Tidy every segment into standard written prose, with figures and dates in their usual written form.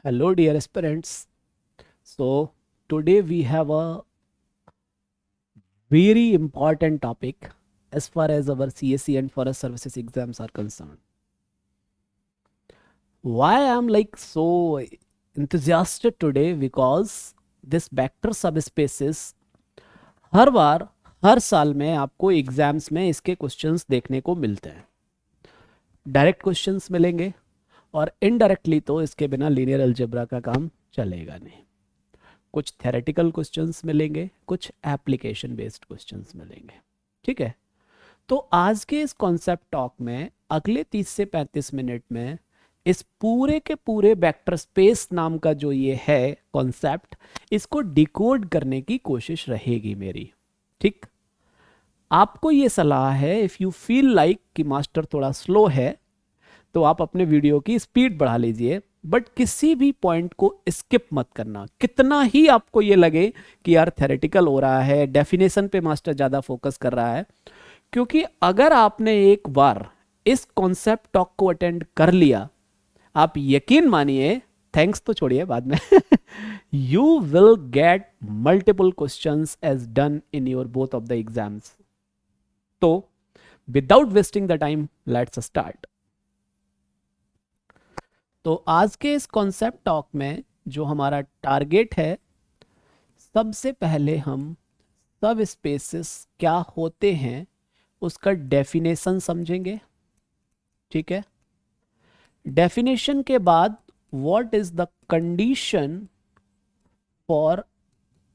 Hello, dear aspirants. So, today we have a very important topic as far as our CSE and forest services exams are concerned. Why I'm like so enthusiastic today? Because this vector subspaces हर बार हर साल में आपको exams में इसके questions देखने को मिलते हैं। Direct questions मिलेंगे और इनडायरेक्टली तो इसके बिना लीनियर अलजेब्रा का काम चलेगा नहीं। कुछ थेरेटिकल क्वेश्चंस मिलेंगे, कुछ एप्लीकेशन बेस्ड क्वेश्चंस मिलेंगे। ठीक है, तो आज के इस कॉन्सेप्ट टॉक में अगले 30 से 35 मिनट में इस पूरे के पूरे वेक्टर स्पेस नाम का जो ये है कॉन्सेप्ट, इसको डिकोड करने की कोशिश रहेगी मेरी। ठीक, आपको ये सलाह है, इफ़ यू फील लाइक कि मास्टर थोड़ा स्लो है तो आप अपने वीडियो की स्पीड बढ़ा लीजिए, बट किसी भी पॉइंट को स्किप मत करना। कितना ही आपको ये लगे कि यार थेरेटिकल हो रहा है, डेफिनेशन पे मास्टर ज़्यादा फोकस कर रहा है, क्योंकि अगर आपने एक बार इस कॉन्सेप्ट टॉक को अटेंड कर लिया, आप यकीन मानिए, थैंक्स तो छोड़िए बाद में, you will get multiple questions as done in your both of the exams. तो without wasting the time, let's start. तो आज के इस कॉन्सेप्ट टॉक में जो हमारा टारगेट है, सबसे पहले हम सब स्पेसेस क्या होते हैं उसका डेफिनेशन समझेंगे। ठीक है, डेफिनेशन के बाद what is the condition for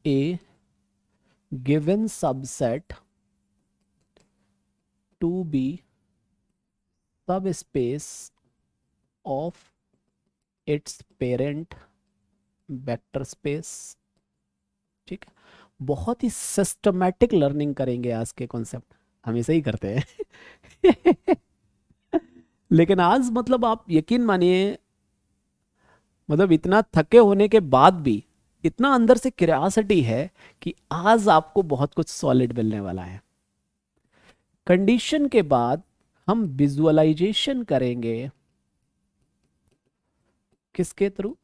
a given subset to be subspace of its parent vector space. ठीक है, बहुत ही सिस्टमैटिक लर्निंग करेंगे आज के कॉन्सेप्ट, हमेशा ही करते हैं। लेकिन आज मतलब आप यकीन मानिए, मतलब इतना थके होने के बाद भी इतना अंदर से क्यूरियोसिटी है कि आज आपको बहुत कुछ सॉलिड मिलने वाला है। कंडीशन के बाद हम विजुअलाइजेशन करेंगे, किसके through?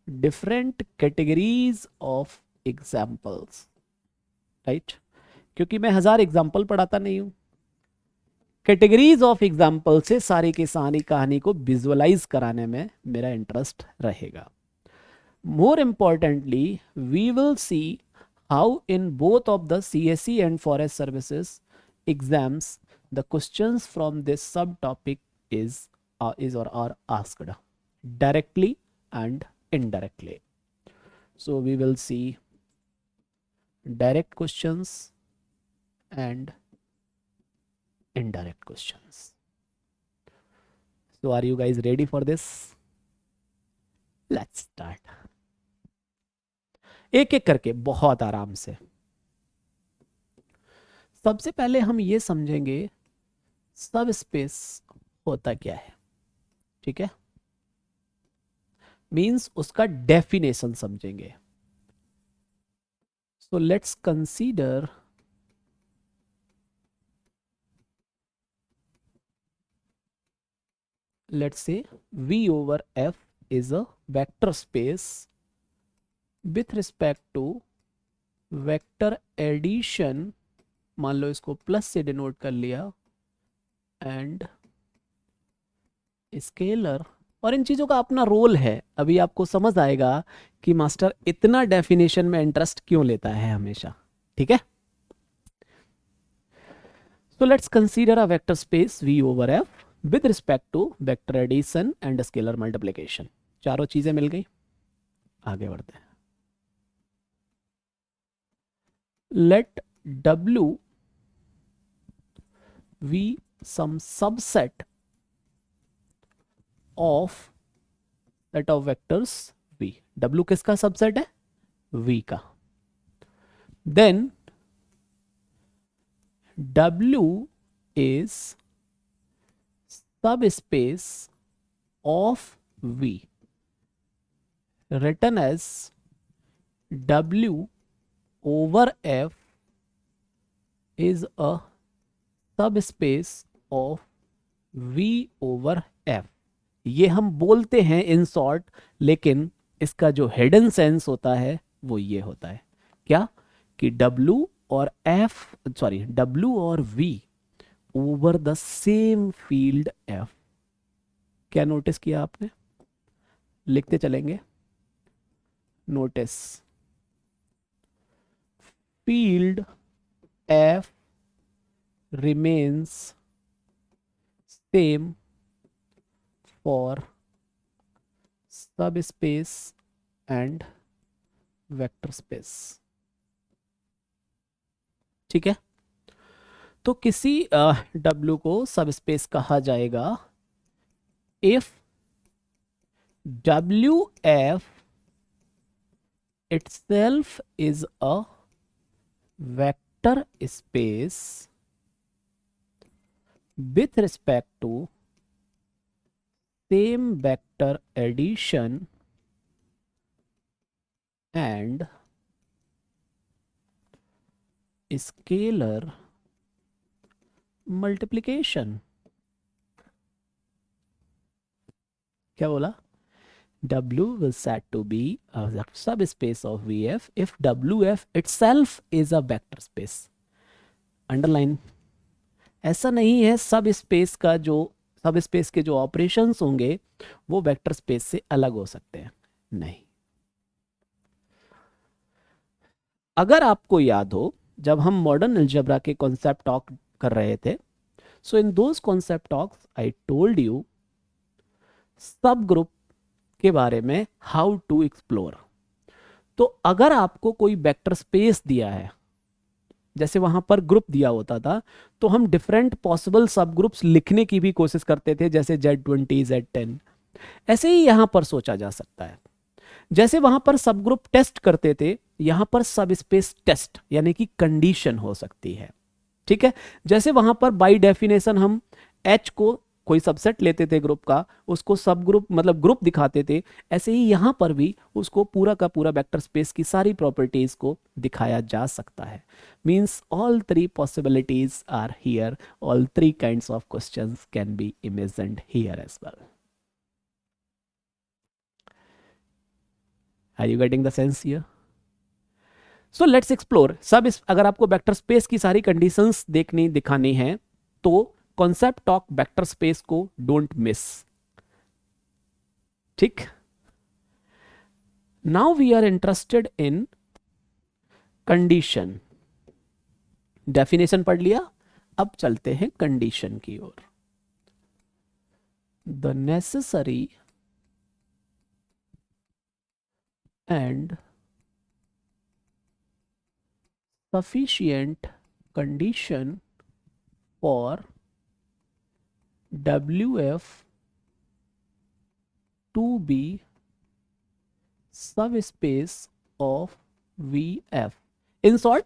Different categories of examples. Right, क्योंकि मैं 1000 एग्जाम्पल पढ़ाता नहीं हूं, कैटेगरीज ऑफ एग्जाम्पल से सारी की सारी कहानी को विजुअलाइज कराने में मेरा इंटरेस्ट रहेगा। More importantly, we will see how in both of the CSE and forest services exams the questions from this subtopic is or are asked directly and indirectly. So we will see direct questions and indirect questions. So are you guys ready for this? Let's start. एक एक करके बहुत आराम से। सबसे पहले हम ये समझेंगे सब स्पेस होता क्या है। ठीक है, मींस उसका डेफिनेशन समझेंगे। So let's consider let's say V over F is a vector space with respect to vector addition, मान लो इसको प्लस से डिनोट कर लिया, एंड स्केलर। और इन चीज़ों का अपना रोल है, अभी आपको समझ आएगा कि मास्टर इतना डेफिनेशन में इंटरेस्ट क्यों लेता है हमेशा। ठीक है, so let's consider a vector space V over F with respect to vector addition and scalar multiplication। चारों चीजें मिल गई, आगे बढ़ते हैं। Let W V some subset of set of vectors V। W किसका सबसेट है? V का। Then W is subspace of V, written as W over F is a subspace of V over F। ये हम बोलते हैं in short, लेकिन इसका जो हिडन सेंस होता है वो ये होता है, क्या, कि W और F, सॉरी W और V over the same field F। क्या नोटिस किया आपने? लिखते चलेंगे। Notice, field F remains same for subspace and vector space. ठीक है, तो किसी W को सबस्पेस कहा जाएगा if WF itself is a vector space with respect to same vector addition and scalar multiplication। क्या बोला? W is said to be a subspace of VF if WF itself is a vector space। Underline. ऐसा नहीं है सब space का जो सब space के जो ऑपरेशंस होंगे वो वेक्टर स्पेस से अलग हो सकते हैं, नहीं। अगर आपको याद हो जब हम मॉडर्न अलजेब्रा के कॉन्सेप्ट टॉक कर रहे थे, so in those concept talks I told you subgroup के बारे में, हाउ टू एक्सप्लोर। तो अगर आपको कोई वेक्टर स्पेस दिया है, जैसे वहां पर ग्रुप दिया होता था, तो हम डिफरेंट पॉसिबल सब ग्रुप्स लिखने की भी कोशिश करते थे, जैसे Z20 Z10। ऐसे ही यहां पर सोचा जा सकता है, जैसे वहां पर सब ग्रुप टेस्ट करते थे, यहां पर सब स्पेस टेस्ट यानी कि कंडीशन हो सकती है। ठीक है, जैसे वहां पर बाय डेफिनेशन हम H को कोई सबसेट लेते थे ग्रुप का, उसको सब ग्रुप मतलब ग्रुप दिखाते थे, ऐसे ही यहां पर भी उसको पूरा का पूरा वेक्टर स्पेस की सारी प्रॉपर्टीज को दिखाया जा सकता है। Means all three possibilities are here, all three kinds of questions can be imagined here as well. Are you getting the sense here? So let's explore सब। अगर आपको वेक्टर स्पेस की सारी कंडीशंस देखनी दिखानी है तो कॉन्सेप्ट टॉक वेक्टर स्पेस को डोंट मिस। ठीक, now we are interested in condition. Definition पढ़ लिया, अब चलते हैं कंडीशन की ओर। The necessary and sufficient condition for WF to be subspace of VF। In short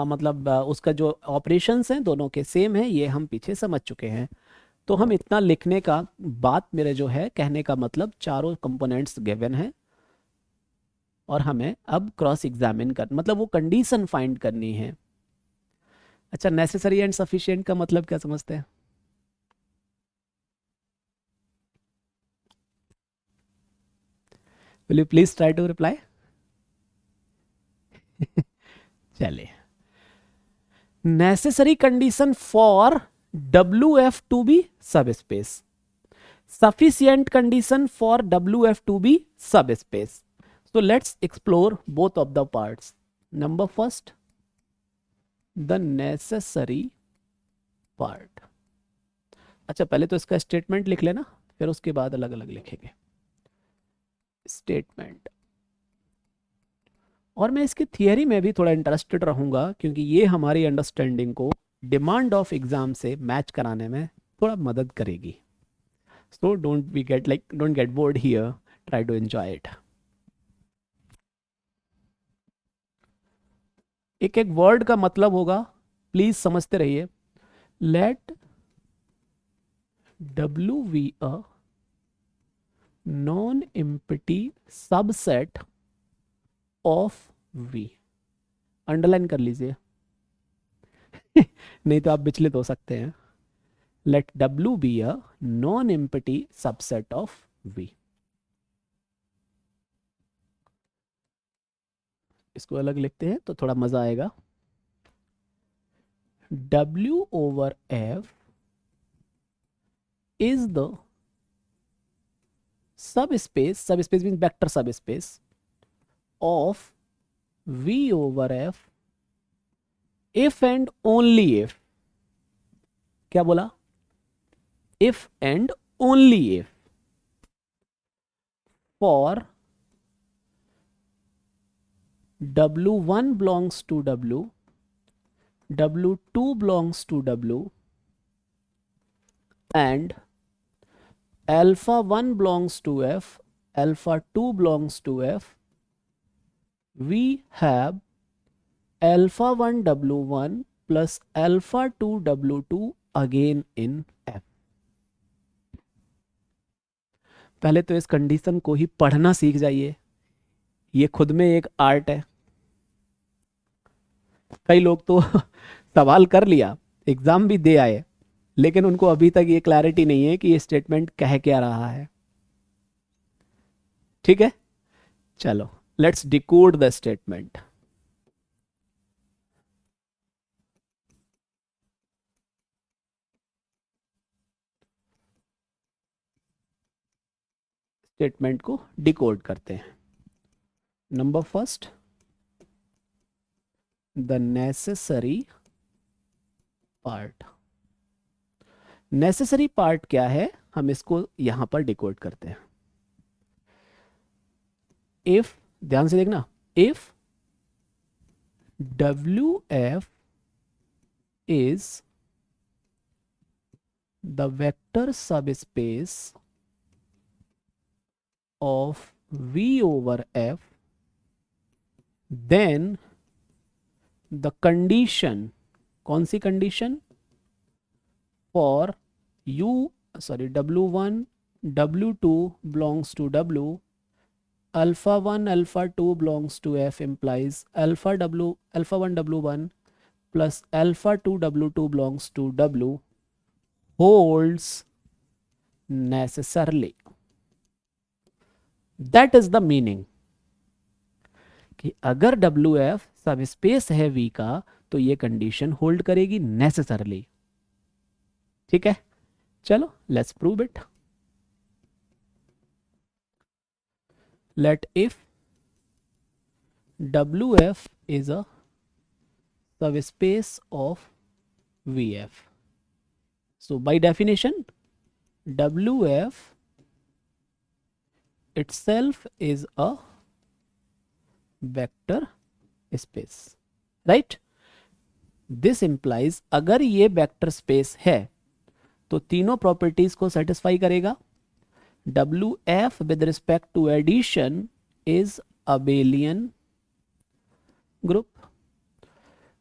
मतलब उसका जो ऑपरेशंस हैं दोनों के सेम है, ये हम पीछे समझ चुके हैं। तो हम इतना लिखने का बात मेरे जो है कहने का मतलब, चारों कंपोनेंट्स गिवन हैं और हमें अब क्रॉस एग्जामिन कर मतलब वो कंडीशन फाइंड करनी है। अच्छा, नेसेसरी एंड सफिशिएंट का मतलब क्या समझते हैं? Will you please try to reply? चलिए, necessary condition for WF to be subspace, sufficient condition for WF to be subspace. So let's explore both of the parts. Number first, the necessary part. अच्छा, पहले तो इसका statement लिख लेना, फिर उसके बाद अलग अलग लिखेंगे स्टेटमेंट। और मैं इसकी थियरी में भी थोड़ा इंटरेस्टेड रहूंगा, क्योंकि ये हमारी अंडरस्टैंडिंग को डिमांड ऑफ एग्जाम से मैच कराने में थोड़ा मदद करेगी। So don't get bored here. Try to enjoy it. एक एक वर्ड का मतलब होगा, प्लीज समझते रहिए। Let W be a non-empty subset of V। Underline कर लीजिए नहीं तो आप विचलित हो सकते हैं। let W be a non-empty subset of V. इसको अलग लिखते हैं तो थोड़ा मजा आएगा. W over F is the subspace means vector subspace of V over F if and only if. क्या बोला? If and only if for W1 belongs to W, W2 belongs to W, and alpha 1 belongs to F, alpha 2 belongs to F, we have alpha 1 W1 plus alpha 2 W2 again in F. पहले तो इस condition को ही पढ़ना सीख जाइए, ये खुद में एक आर्ट है. कई लोग तो सवाल कर लिया, एग्जाम भी दे आए, लेकिन उनको अभी तक ये क्लैरिटी नहीं है कि ये स्टेटमेंट कह क्या रहा है. ठीक है, चलो let's decode the statement. Statement को डिकोड करते हैं. Number first, the necessary part. Necessary part क्या है, हम इसको यहां पर डिकोड करते हैं. इफ, ध्यान से देखना, if WF is the vector subspace of V over F, then the condition, कौन सी condition, for W1 W2 belongs to W, alpha 1 alpha 2 belongs to F implies alpha 1 W1 plus alpha 2 W2 belongs to W holds necessarily. That is the meaning कि अगर WF सब space है V का तो ये condition hold करेगी necessarily. ठीक है, चलो let's prove it. Let if WF is a subspace of VF. So by definition, WF itself is a vector space, right? This implies अगर ये वेक्टर स्पेस है तो तीनों प्रॉपर्टीज को सेटिस्फाई करेगा. WF with respect to addition is abelian group.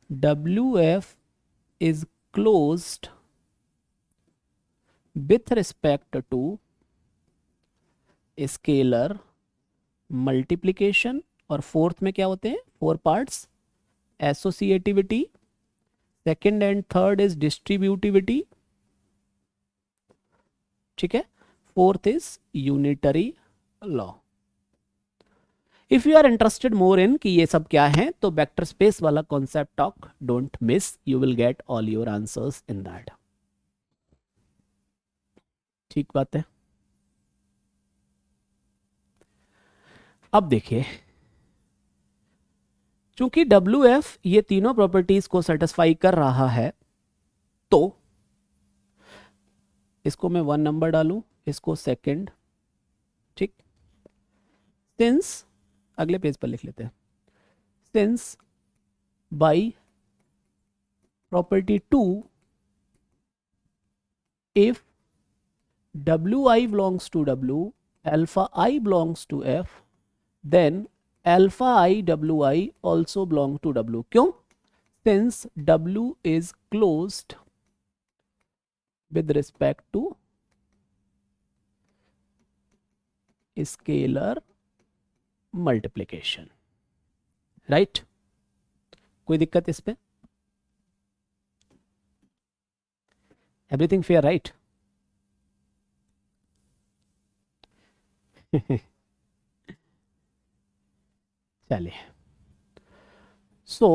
WF is closed with respect to scalar multiplication, और fourth में क्या होते हैं, 4 parts, associativity, second and third is distributivity. ठीक है, fourth is unitary law. If you are interested more in कि ये सब क्या है तो वेक्टर स्पेस वाला concept talk don't miss, you will get all your answers in that. ठीक बात है. अब देखिए, चूंकि WF ये तीनों प्रॉपर्टीज को सेटिस्फाई कर रहा है तो इसको मैं 1 नंबर डालूं, इसको सेकंड. ठीक, सिंस, अगले पेज पर लिख लेते हैं, since by property 2 if WI belongs to W, alpha I belongs to F, then alpha I WI also belong to W. क्यों? Since W is closed with respect to scalar multiplication. Right? कोई दिक्कत इस पे? Everything fair, right? चलिए, सो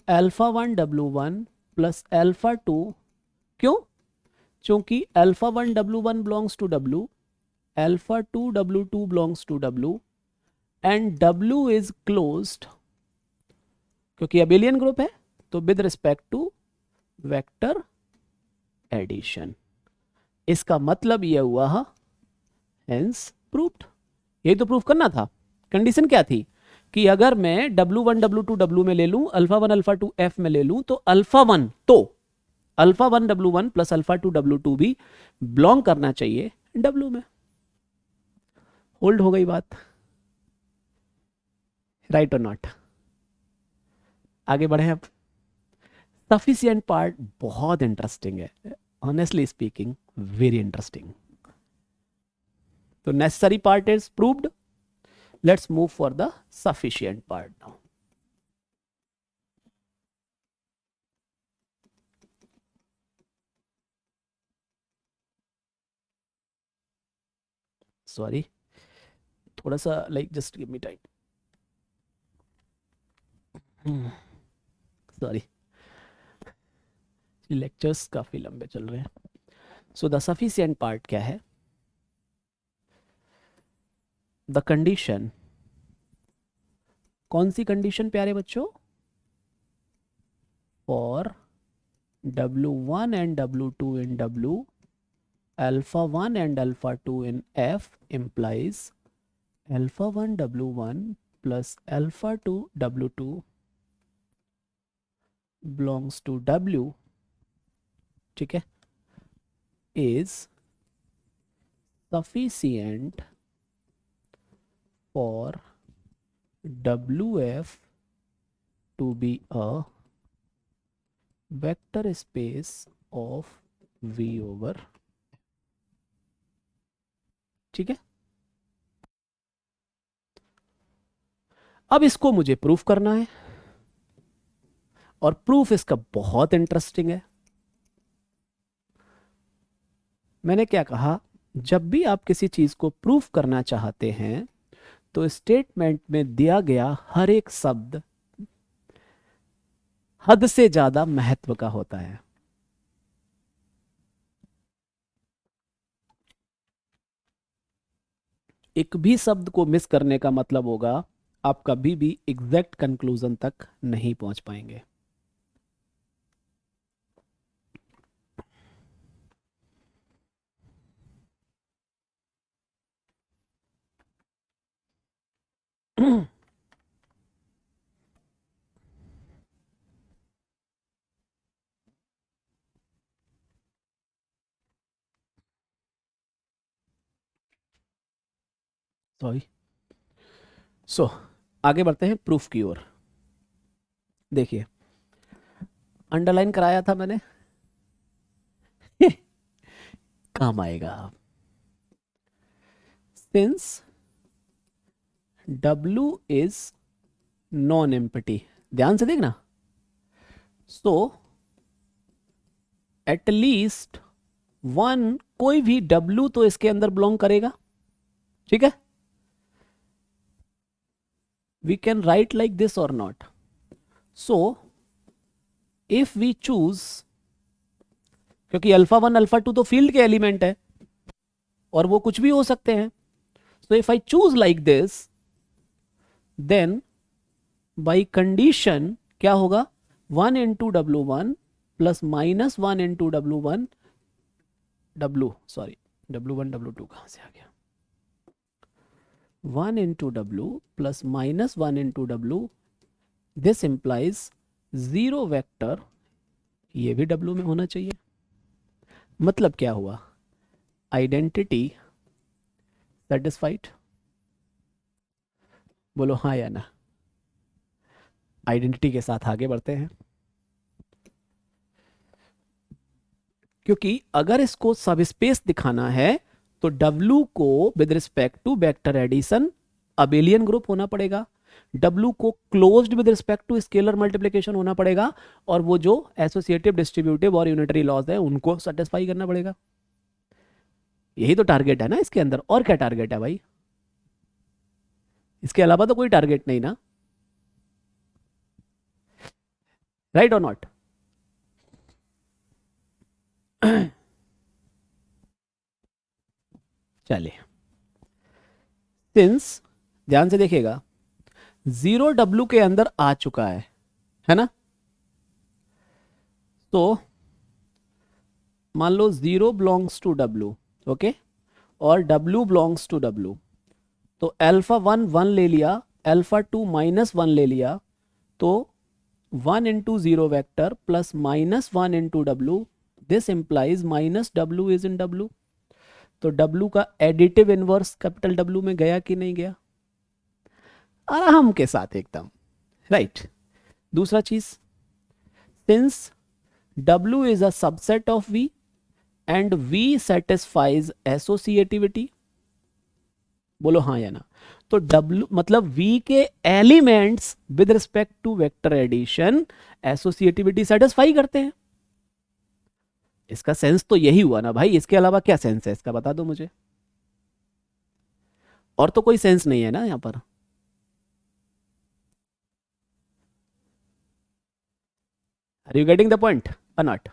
α1 W1 plus α2, क्यों? क्योंकि α1 W1 belongs to W, α2 W2 belongs to W, and W is closed, क्योंकि abelian group है, तो with respect to vector addition. इसका मतलब यह हुआ हेंस प्रूव्ड। यही तो प्रूफ करना था। कंडीशन क्या थी कि अगर मैं W1 W2 W में ले लूं, α1 α2 F में ले लूं, तो α1 W1 प्लस α2 W2 भी बिलोंग करना चाहिए W में। होल्ड हो गई बात, राइट और नॉट? आगे बढ़े अब। सफिशिएंट पार्ट बहुत इंटरेस्टिंग है, ऑनेस्टली स्पीकिंग वेरी इंटरेस्टिंग। तो necessary part is proved, let's move for the sufficient part now. Sorry, थोड़ा सा like just give me time, sorry, lectures काफी लंबे चल रहे हैं। सो द सफिशिएंट पार्ट क्या है? द कंडीशन, कौन सी कंडीशन प्यारे बच्चों? For W1 and W2 in W, α1 and α2 in F implies α1 W1 plus α2 W2 belongs to W, ठीक है, is sufficient for WF to be a vector space of V over, ठीक है। अब इसको मुझे प्रूफ करना है, और प्रूफ इसका बहुत इंटरेस्टिंग है। मैंने क्या कहा, जब भी आप किसी चीज को प्रूफ करना चाहते हैं तो स्टेटमेंट में दिया गया हर एक शब्द हद से ज्यादा महत्व का होता है। एक भी शब्द को मिस करने का मतलब होगा आप कभी भी एग्जैक्ट कंक्लूजन तक नहीं पहुंच पाएंगे। सॉरी, सो आगे बढ़ते हैं प्रूफ की ओर। देखिए, अंडरलाइन कराया था मैंने, काम आएगा। Since W is non empty, ध्यान से देखना, सो एट लीस्ट वन, कोई भी W तो इसके अंदर बिलोंग करेगा, ठीक है। We can write like this और not. So if we choose, क्योंकि α1 α2 तो फील्ड के एलिमेंट है और वो कुछ भी हो सकते हैं, so if I choose like this, then by condition क्या होगा, 1 into W1 plus minus 1 into W1 W1 W2 कहां से आ गया, 1 into W plus minus 1 into W, this implies 0 vector, ये भी W में होना चाहिए। मतलब क्या हुआ, आइडेंटिटी सेटिस्फाइड? बोलो हाँ या ना। आइडेंटिटी के साथ आगे बढ़ते हैं, क्योंकि अगर इसको सब स्पेस दिखाना है तो W को with respect to vector addition abelian group होना पड़ेगा, W को closed with respect to scalar multiplication होना पड़ेगा, और वो जो एसोसिएटिव, डिस्ट्रीब्यूटिव और यूनिटरी लॉज है उनको सेटिस्फाई करना पड़ेगा। यही तो टारगेट है ना इसके अंदर, और क्या टारगेट है भाई? इसके अलावा तो कोई टारगेट नहीं ना, राइट और नॉट? चलिए, सिंस, ध्यान से देखिएगा, 0W के अंदर आ चुका है ना? तो मान लो 0 बिलोंग्स टू W, ओके, और W बिलोंग्स टू W, तो अल्फा 1 1 ले लिया, अल्फा 2 -1 ले लिया, तो 1 into 0 vector plus -1 into W, this implies -W is in W। तो W का एडिटिव इनवर्स कैपिटल W में गया कि नहीं गया? आराम के साथ एकदम, राइट। दूसरा चीज, since W is a subset of V and V satisfies associativity, बोलो हाँ या ना? तो W मतलब V के elements with respect to vector addition associativity satisfy करते हैं। इसका सेंस तो यही हुआ ना भाई, इसके अलावा क्या सेंस है इसका, बता दो मुझे। और तो कोई सेंस नहीं है ना यहां पर। Are you getting the point और not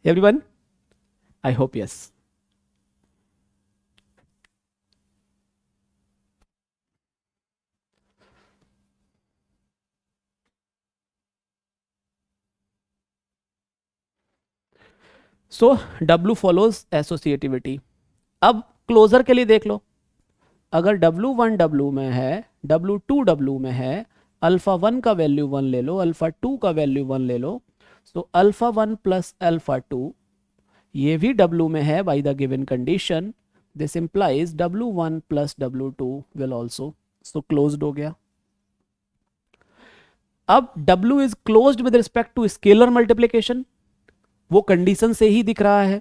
everyone? I hope yes. So W follows associativity. अब क्लोजर के लिए देख लो, अगर W1 W में है, W2 W में है, अल्फा 1 का वैल्यू 1 ले लो, अल्फा 2 का वैल्यू 1 ले लो, तो अल्फा 1 प्लस अल्फा 2 ये भी W में है by the given condition, this implies W1 plus W2 will also, so closed हो गया। अब W is closed with respect to scalar multiplication, वो कंडीशन से ही दिख रहा है।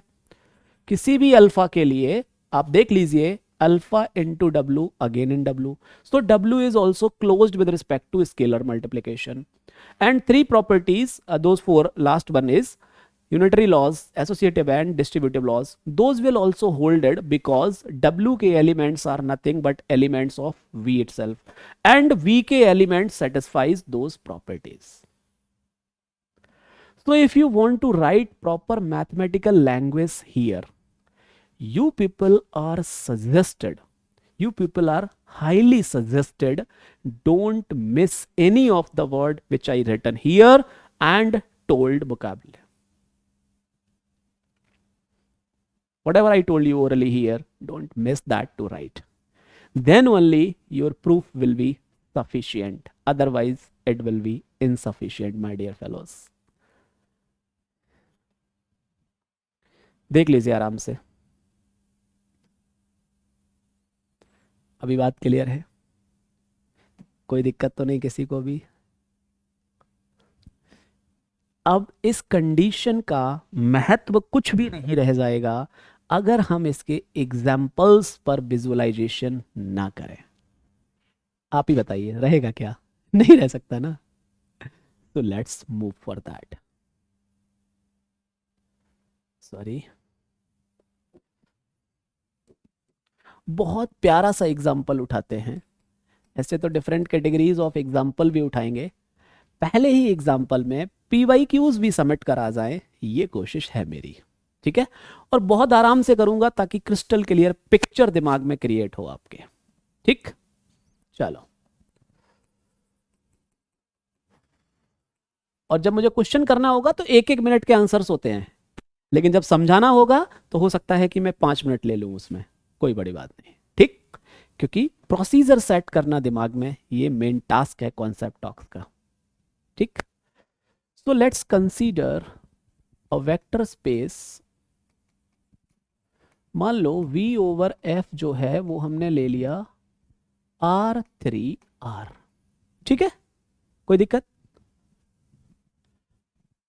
किसी भी अल्फा के लिए आप देख लीजिए, alpha into W again in W, so W is also closed with respect to scalar multiplication. And three properties, those four, last one is unitary laws, associative and distributive laws, those will also hold it because W के elements are nothing but elements of V itself, and V के elements satisfies those properties. So if you want to write proper mathematical language here, you people are suggested, you people are highly suggested, don't miss any of the word which I written here and told vocabulary. Whatever I told you orally here, don't miss that to write. Then only your proof will be sufficient. Otherwise, it will be insufficient, my dear fellows. देख लीजिए आराम से, अभी बात clear है? कोई दिक्कत तो नहीं किसी को भी? अब इस कंडीशन का महत्व कुछ भी नहीं रह जाएगा अगर हम इसके एग्जाम्पल्स पर विजुअलाइजेशन ना करें। आप ही बताइए, रहेगा क्या? नहीं रह सकता ना। तो let's move for that. Sorry, बहुत प्यारा सा एग्जाम्पल उठाते हैं। ऐसे तो डिफरेंट कैटेगरीज ऑफ एग्जाम्पल भी उठाएंगे, पहले ही एग्जाम्पल में PYQs भी सबमिट करा जाए, ये कोशिश है मेरी, ठीक है? और बहुत आराम से करूंगा ताकि क्रिस्टल क्लियर पिक्चर दिमाग में क्रिएट हो आपके, ठीक? चलो, और जब मुझे क्वेश्चन करना होगा तो 1-1 मिनट के आंसर्स होते हैं, लेकिन जब समझाना होगा तो हो सकता है कि मैं 5 मिनट ले लूं, उसमें कोई बड़ी बात नहीं, ठीक? क्योंकि प्रोसीजर सेट करना दिमाग में ये मेन टास्क है कॉन्सेप्ट टॉक्स का, ठीक? So let's consider a vector space. मान लो V ओवर F जो है वो हमने ले लिया R3R, ठीक है? कोई दिक्कत?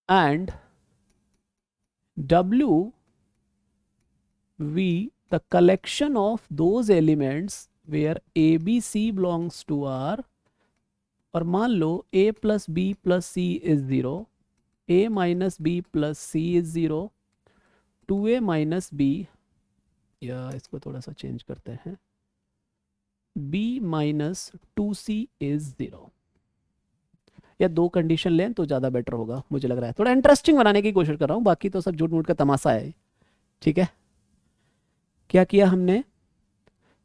And W V the collection of those elements where a b c belongs to R, और मान लो a plus b plus c is zero, a minus b plus c is zero, 2a minus b, या इसको थोड़ा सा change करते हैं, b minus 2c is zero. या दो कंडीशन लें तो ज़्यादा बेटर होगा, मुझे लग रहा है थोड़ा इंटरेस्टिंग बनाने की कोशिश कर रहा हूँ, बाकी तो सब झूठ मूठ का तमाशा है। ठीक है, क्या किया हमने,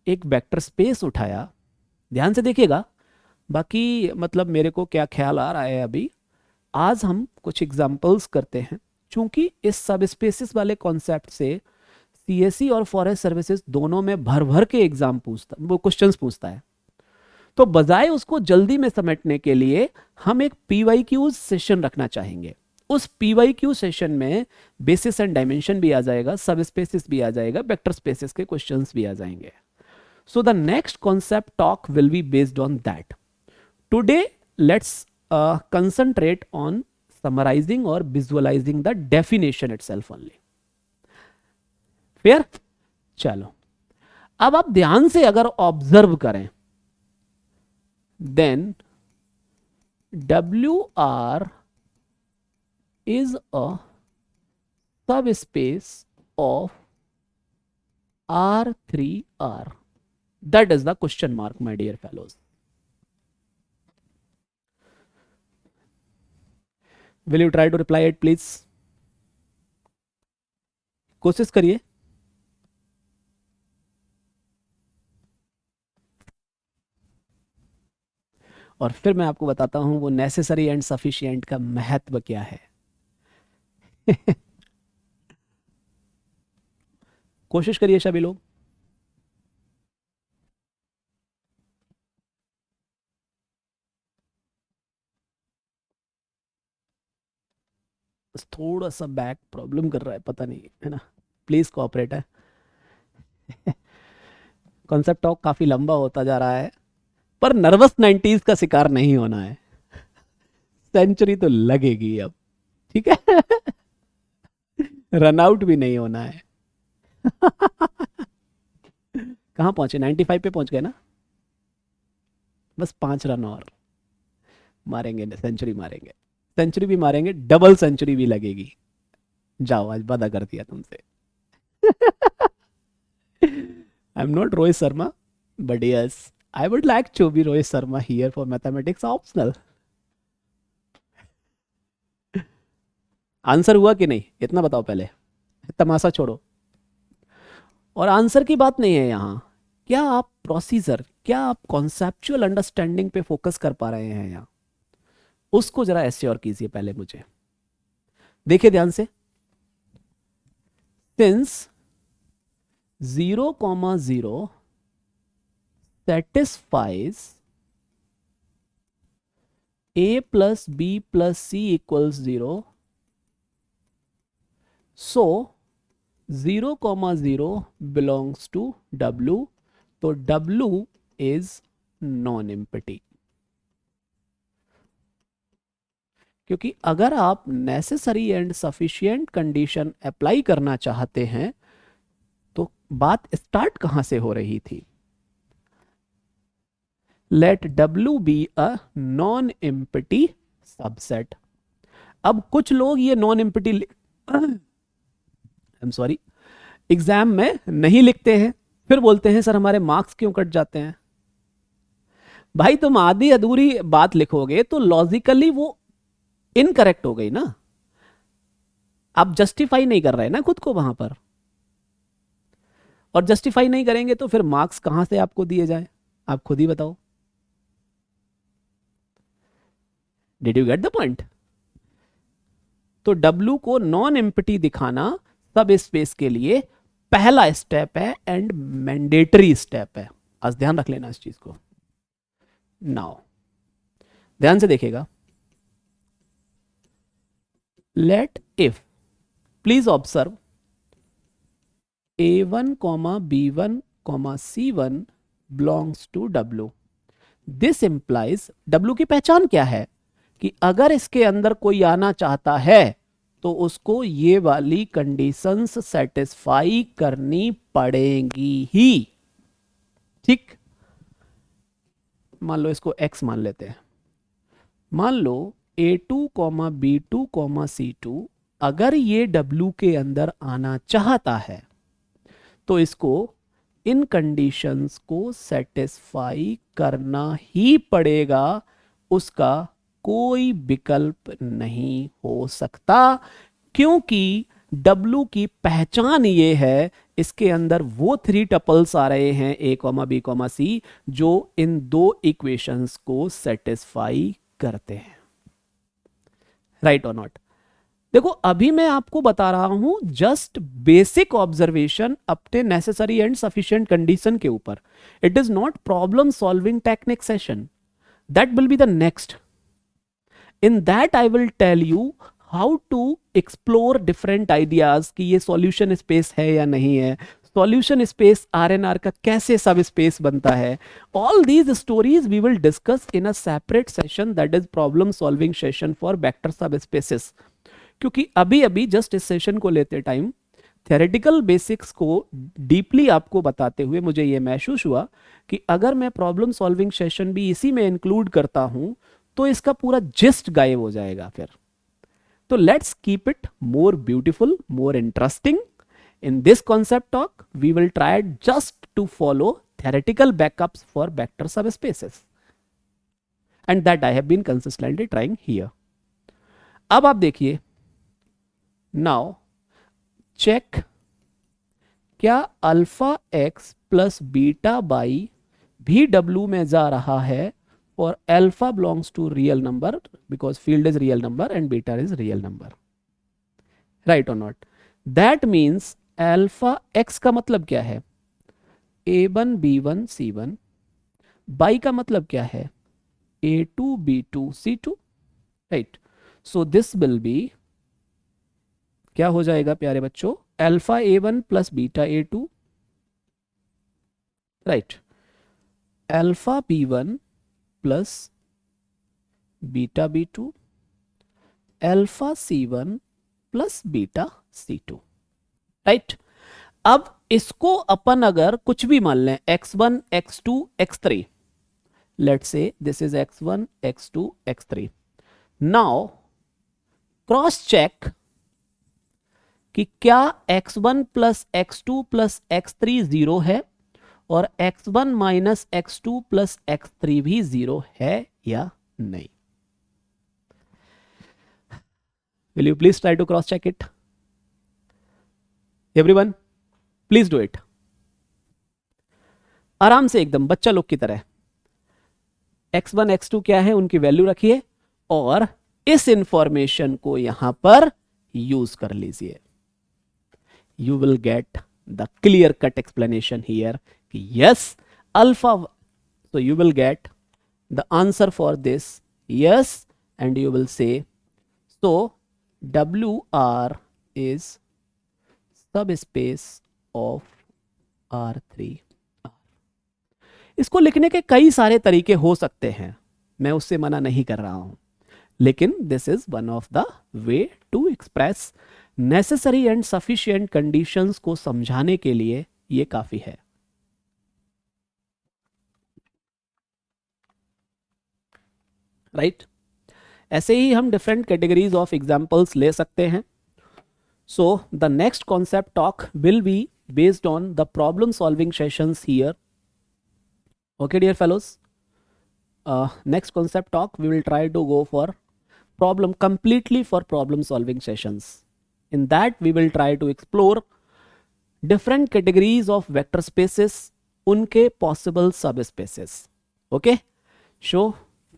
एक वेक्टर स्पेस उठाया, ध्यान से देखिएगा, बाकी मतलब मेरे को क्या ख्याल आ रहा है अभी, आज हम कुछ एग्जाम्पल्स करते हैं, क्योंकि इस सब स्पेसिस वाले कॉन्सेप्ट से सीएससी और फॉरेस्ट सर्विसेज दोनों में भर भर के एग्जाम पूछता, वो क्वेश्चंस पूछता है। तो बजाय उसको जल्दी में समेटने के लिए हम एक पीवाईक्यू सेशन रखना चाहेंगे। उस पीवाईक्यू सेशन में बेसिस एंड डायमेंशन भी आ जाएगा, सब स्पेसिस भी आ जाएगा, वेक्टर स्पेसिस के क्वेश्चंस भी आ जाएंगे। So the next concept talk will be based on that. Today let's concentrate on summarizing or visualizing the definition itself only. Fair? चलो, अब आप ध्यान से अगर ऑब्जर्व करें, then WR is a subspace of R3R. That is the question mark, my dear fellows. Will you try to reply it please? कोशिश करिए। और फिर मैं आपको बताता हूं वो नेसेसरी एंड सफिशिएंट का महत्व क्या है। कोशिश करिए सभी लोग। बस थोड़ा सा बैक प्रॉब्लम कर रहा है, पता नहीं है ना, प्लीज कोऑपरेट है। कॉन्सेप्ट टॉक काफी लंबा होता जा रहा है, पर नर्वस 90s का शिकार नहीं होना है, सेंचुरी तो लगेगी अब, ठीक है। रन आउट भी नहीं होना है। कहाँ पहुंचे, 95 पे पहुंच गए ना, बस 5 रन और मारेंगे, सेंचुरी मारेंगे, सेंचुरी भी मारेंगे, डबल सेंचुरी भी लगेगी। जाओ, आज वादा कर दिया तुमसे। I am not Rohit Sharma, but yes I would like to be Rohit Sharma here for mathematics optional. Answer हुआ कि नहीं, इतना बताओ पहले, तमाशा छोड़ो। और आंसर की बात नहीं है यहाँ, क्या आप प्रोसीजर, क्या आप कॉन्सेप्चुअल अंडरस्टैंडिंग पे फोकस कर पा रहे हैं यहाँ, उसको जरा एश्योर कीजिए पहले मुझे। देखिए ध्यान से, since 0,0 satisfies a plus b plus c equals 0, so 0,0 belongs to W, तो W is non-empty। क्योंकि अगर आप necessary and sufficient condition apply करना चाहते हैं तो बात स्टार्ट कहां से हो रही थी, let W be a non empty subset. अब कुछ लोग ये non empty I am sorry exam में नहीं लिखते हैं, फिर बोलते हैं सर हमारे मार्क्स क्यों कट जाते हैं। भाई तुम आधी अधूरी बात लिखोगे तो लॉजिकली वो इनकरेक्ट हो गई ना, आप जस्टिफाई नहीं कर रहे ना खुद को वहां पर, और जस्टिफाई नहीं करेंगे तो फिर मार्क्स कहां से आपको दिए जाए, आप खुद ही बताओ। Did you get the point? तो W को नॉन एम्प्टी दिखाना सब स्पेस के लिए पहला स्टेप है एंड मैंडेटरी स्टेप है, आज ध्यान रख लेना इस चीज को। नाउ ध्यान से देखिएगा, let if, please observe, A1, B1, C1 belongs to W। This implies, W की पहचान क्या है कि अगर इसके अंदर कोई आना चाहता है तो उसको ये वाली कंडीशंस सेटिस्फाई करनी पड़ेंगी ही, ठीक। मान लो इसको x मान लेते हैं। मान लो A2 B2 C2 अगर ये W के अंदर आना चाहता है तो इसको इन कंडीशंस को सेटिस्फाई करना ही पड़ेगा, उसका कोई विकल्प नहीं हो सकता, क्योंकि W की पहचान ये है इसके अंदर वो 3 टपल्स आ रहे हैं A, B, C जो इन दो इक्वेशंस को सेटिस्फाई करते हैं। राइट और नॉट? देखो अभी मैं आपको बता रहा हूं जस्ट बेसिक ऑब्जर्वेशन अपने नेसेसरी एंड सफिशिएंट कंडीशन के ऊपर। It is not problem solving technique session, that will be the next. In that I will tell you how to explore different ideas कि ये सॉल्यूशन स्पेस है या नहीं है, solution space RNR का कैसे सब स्पेस बनता है। All these stories we will discuss in a separate session, that is problem solving session for vector subspaces. क्योंकि अभी अभी जस्ट इस सेशन को लेते टाइम थ्योरेटिकल बेसिक्स को डीपली आपको बताते हुए मुझे यह महसूस हुआ कि अगर मैं प्रॉब्लम सॉल्विंग सेशन भी इसी में इंक्लूड करता हूं तो इसका पूरा जिस्ट गायब हो जाएगा फिर। तो let's keep it more beautiful, more interesting. In this concept talk, we will try just to follow theoretical backups for vector subspaces, and that I have been consistently trying here. अब आप देखिए, now check क्या alpha x plus beta by भी W में जा रहा है और alpha belongs to real number because field is real number and beta is real number, right or not? That means alpha x का मतलब क्या है? A1 B1 C1। बाई का मतलब क्या है? A2 B2 C2, right? So this will be, क्या हो जाएगा प्यारे बच्चों? Alpha A1 plus beta A2, right? Alpha B1 plus beta B2, alpha C1 plus beta C2, right? अब इसको अपन अगर कुछ भी मान लें, x1 x2 x3, let's say this is x1 x2 x3। Now cross check कि क्या x1 plus x2 plus x3 zero है और x1 minus x2 plus x3 भी जीरो है या नहीं। Will you please try to cross check it? Everyone please do it, आराम से एकदम बच्चा लोग की तरह। x1 x2 क्या है उनकी वैल्यू रखिए और इस इंफॉर्मेशन को यहां पर यूज कर लीजिए। You will get the clear cut explanation here कि yes alpha, so you will get the answer for this yes, and you will say so WR is subspace of R3R। इसको लिखने के कई सारे तरीके हो सकते हैं, मैं उससे मना नहीं कर रहा हूं, लेकिन this is one of the way to express necessary and sufficient conditions को समझाने के लिए ये काफी है। राइट? ऐसे ही हम डिफरेंट कैटेगरीज ऑफ एग्जांपल्स ले सकते हैं। So the next concept talk will be based on the problem solving sessions here. Okay dear fellows, next concept talk we will try to go for completely for problem solving sessions. In that we will try to explore different categories of vector spaces, unke possible subspaces. Okay, so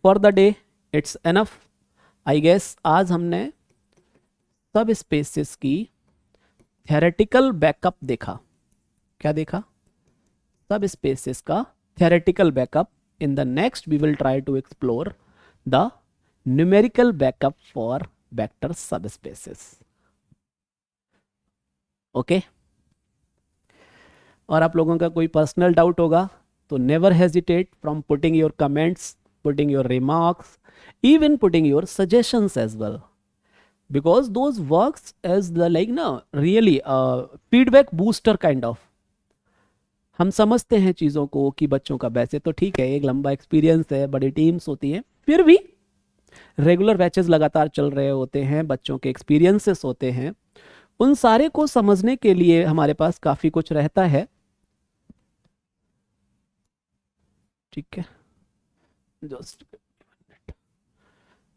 for the day it's enough I guess। आज हमने सब spaces की theoretical backup देखा। क्या देखा? Subspaces का theoretical backup. In the next we will try to explore the numerical backup for vector subspaces. Okay, और आप लोगों का कोई पर्सनल डाउट होगा तो never hesitate from putting your comments, putting your remarks, even putting your suggestions as well, because those works as the like really feedback booster kind of, हम समझते हैं चीज़ों को कि बच्चों का वैसे तो ठीक है, एक लंबा एक्सपीरियंस है, बड़ी टीम्स होती हैं, फिर भी रेगुलर बैचेस लगातार चल रहे होते हैं, बच्चों के एक्सपीरियंसेस होते हैं, उन सारे को समझने के लिए हमारे पास काफ़ी कुछ रहता है। ठीक है, just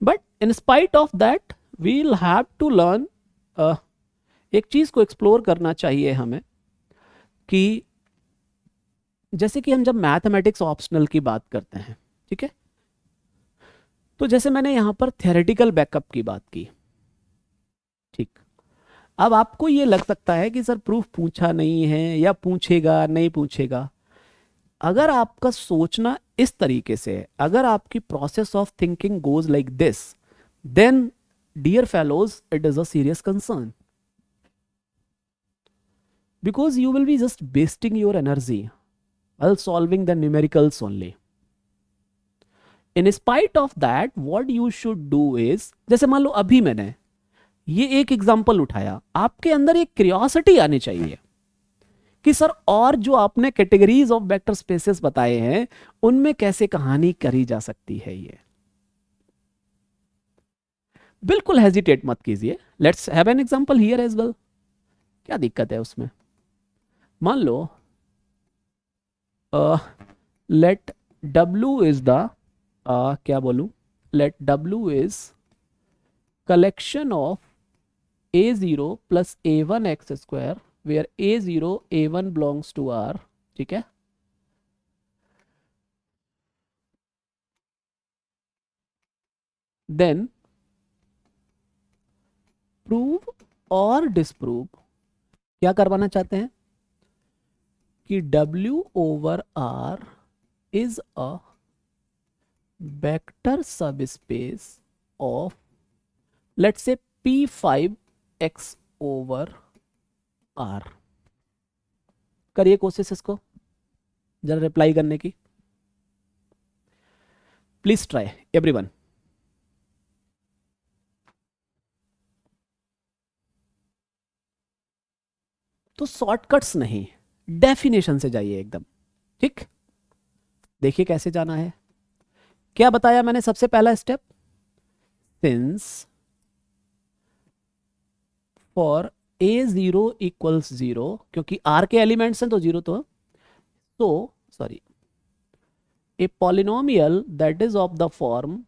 but in spite of that we'll have to learn, एक चीज़ को एक्सप्लोर करना चाहिए हमें कि जैसे कि हम जब मैथमेटिक्स ऑप्शनल की बात करते हैं, ठीक है, तो जैसे मैंने यहां पर थ्योरेटिकल बैकअप की बात की, ठीक, अब आपको ये लग सकता है कि सर प्रूफ पूछा नहीं है या पूछेगा नहीं पूछेगा। अगर आपका सोचना इस तरीके से है, अगर आपकी process of thinking goes like this, then dear fellows it is a serious concern, because you will be just wasting your energy while solving the numericals only. In spite of that, what you should do is, जैसे मान लो अभी मैंने ये एक example उठाया, आपके अंदर एक क्यूरियोसिटी आनी चाहिए कि सर और जो आपने कैटेगरीज ऑफ वेक्टर स्पेसेस बताए हैं उनमें कैसे कहानी करी जा सकती है। ये बिल्कुल हेजिटेट मत कीजिए, let's have an example here as well, क्या दिक्कत है उसमें। मान लो लेट W इज द क्या बोलूं, let W is collection of A0 plus A1 x square where A0 A1 belongs to R, ठीक है। देन प्रूव और डिसप्रूव, क्या करवाना चाहते हैं कि W over R is a vector subspace of let's say P5X over R। करिए कोशिश इसको जरा रिप्लाई करने की, प्लीज ट्राई एवरीवन। तो शॉर्टकट्स नहीं, डेफिनेशन से जाइए एकदम, ठीक। देखिए कैसे जाना है, क्या बताया मैंने सबसे पहला step, since for A0 equals 0, क्योंकि R के एलिमेंट्स हैं तो 0 तो sorry, a polynomial that is of the form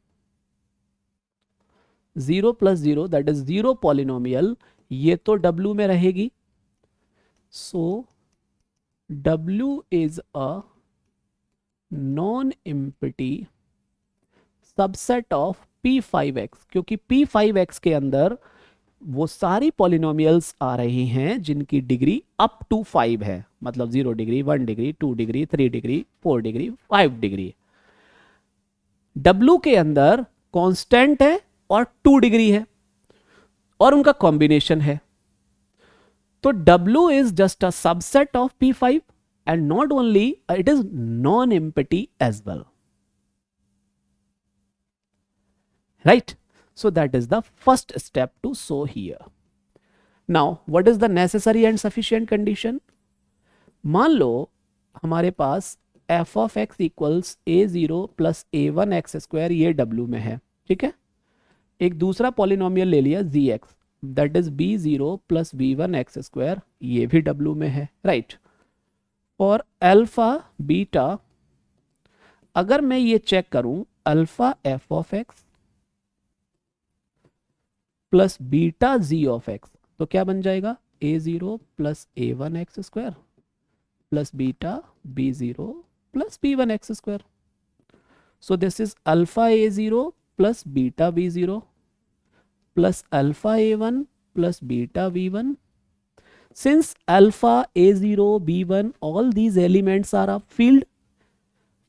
0 plus 0 that is 0 polynomial, ये तो W में रहेगी। सो W is a non empty subset of P5X, क्योंकि P5X के अंदर वो सारी पॉलिनोमियल्स आ रही हैं जिनकी डिग्री अप टू 5 है, मतलब 0 degree 1 degree 2 degree 3 degree 4 degree 5 degree. W के अंदर कांस्टेंट है और 2 डिग्री है और उनका कॉम्बिनेशन है, तो W is just a subset of P5 and not only it is non-empty as well, right? So that is the first step to show here. Now what is the necessary and sufficient condition? मान लो हमारे पास f of x equals A0 plus A1 x square, ये W में है, ठीक है। एक दूसरा polynomial ले लिया gx, that is B0 plus B1 x square, ये भी W में है, राइट। और अल्फा बीटा, अगर मैं ये चेक करूं, alpha f of x plus beta z of x, तो क्या बन जाएगा A0 plus A1 x square plus beta B0 plus B1 x square. So this is alpha A0 plus beta B0 plus alpha A1 plus beta B1। Since alpha A0 B1 all these elements are a field,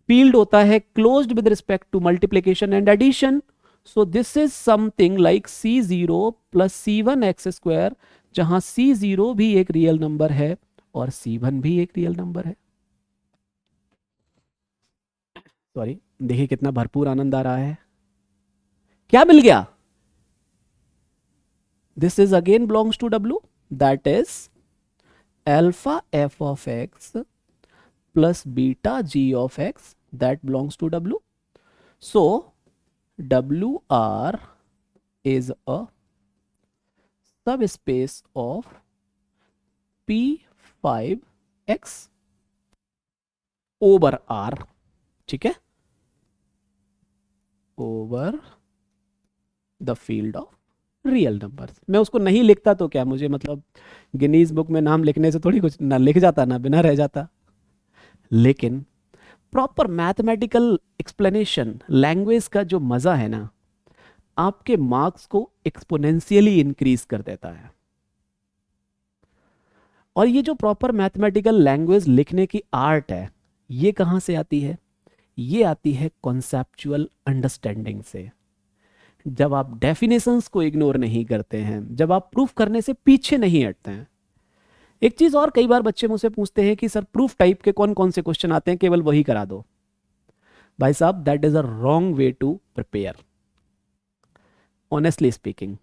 field होता है closed with respect to multiplication and addition, so this is something like C0 plus C1 x square, जहां C0 भी एक real number है और C1 भी एक real number है। सॉरी, देखिए कितना भरपूर आनंद आ रहा है, क्या मिल गया, this is again belongs to W, that is alpha f of x plus beta g of x that belongs to W. So WR is a subspace of P5x over R, ठीक है, over the field of real numbers. मैं उसको नहीं लिखता तो क्या, मुझे मतलब गिनीज बुक में नाम लिखने से थोड़ी कुछ ना लिख जाता ना बिना रह जाता, लेकिन प्रॉपर मैथमेटिकल एक्सप्लेनेशन लैंग्वेज का जो मजा है ना, आपके मार्क्स को एक्सपोनेंशियली इंक्रीज कर देता है। और ये जो प्रॉपर मैथमेटिकल लैंग्वेज लिखने की आर्ट है, ये कहां से आती है? ये आती है कॉन्सेप्चुअल अंडरस्टैंडिंग से। जब आप डेफिनेशंस को इग्नोर नहीं करते हैं, जब आप प्रूफ करने से पीछे नहीं हटते हैं। एक चीज और, कई बार बच्चे मुझसे पूछते हैं कि सर प्रूफ टाइप के कौन कौन से क्वेश्चन आते हैं, केवल वही करा दो। भाई साहब, that is a wrong way to prepare. Honestly speaking,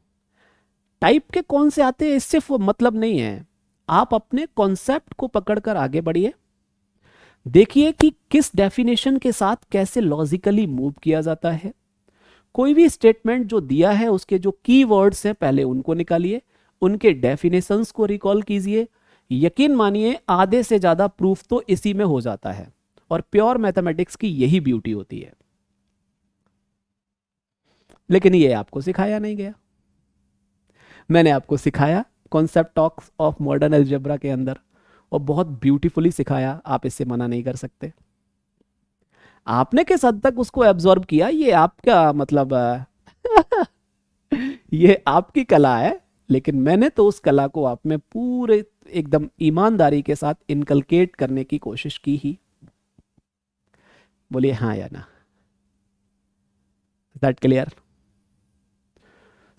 type के कौन से आते हैं इससे मतलब नहीं है। आप अपने कॉन्सेप्ट को पकड़कर आगे बढ़िए, देखिए कि किस डेफिनेशन के साथ कैसे लॉजिकली मूव किया जाता है। कोई भी स्टेटमेंट जो दिया है उसके जो की वर्ड्स हैं पहले उनको निकालिए, उनके डेफिनेशंस को रिकॉल कीजिए। यकीन मानिए आधे से ज्यादा प्रूफ तो इसी में हो जाता है, और प्योर मैथमेटिक्स की यही ब्यूटी होती है। लेकिन ये आपको सिखाया नहीं गया। मैंने आपको सिखाया concept talks of modern algebra के अंदर, और बहुत ब्यूटीफुली सिखाया, आप इससे मना नहीं कर सकते। आपने किस हद तक उसको एब्जॉर्ब किया, ये आपका मतलब ये आपकी कला है, लेकिन मैंने तो उस कला को आप में पूरे एकदम ईमानदारी के साथ इनकलकेट करने की कोशिश की ही। बोलिए हाँ या ना। That clear?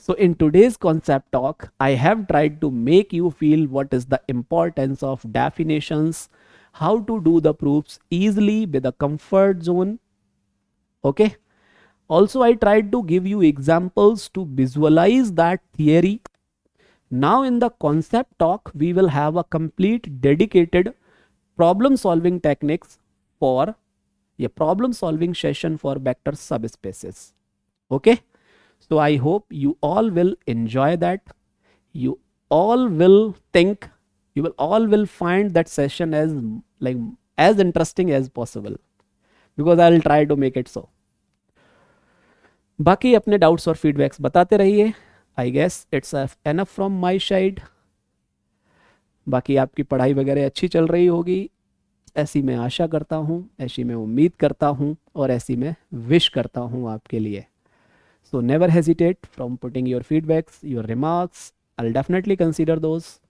So in today's concept talk, I have tried to make you feel what is the importance of definitions, how to do the proofs easily with a comfort zone. Okay. Also, I tried to give you examples to visualize that theory. Now in the concept talk, we will have a complete dedicated problem solving techniques for a problem solving session for vector subspaces. Okay. So I hope you all will enjoy that. You all will think, you will all will find that session as like as interesting as possible, because I will try to make it so. बाकी अपने doubts और feedbacks बताते रहिए। I guess it's enough from my side. बाकी आपकी पढ़ाई वगैरह अच्छी चल रही होगी, ऐसी मैं आशा करता हूँ, ऐसी मैं उम्मीद करता हूँ, और ऐसी मैं विश करता हूँ आपके लिए। So never hesitate from putting your feedbacks, your remarks. I'll definitely consider those.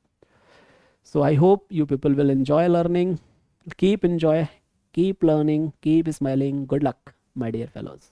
So I hope you people will enjoy learning. Keep learning, keep smiling. Good luck, my dear fellows.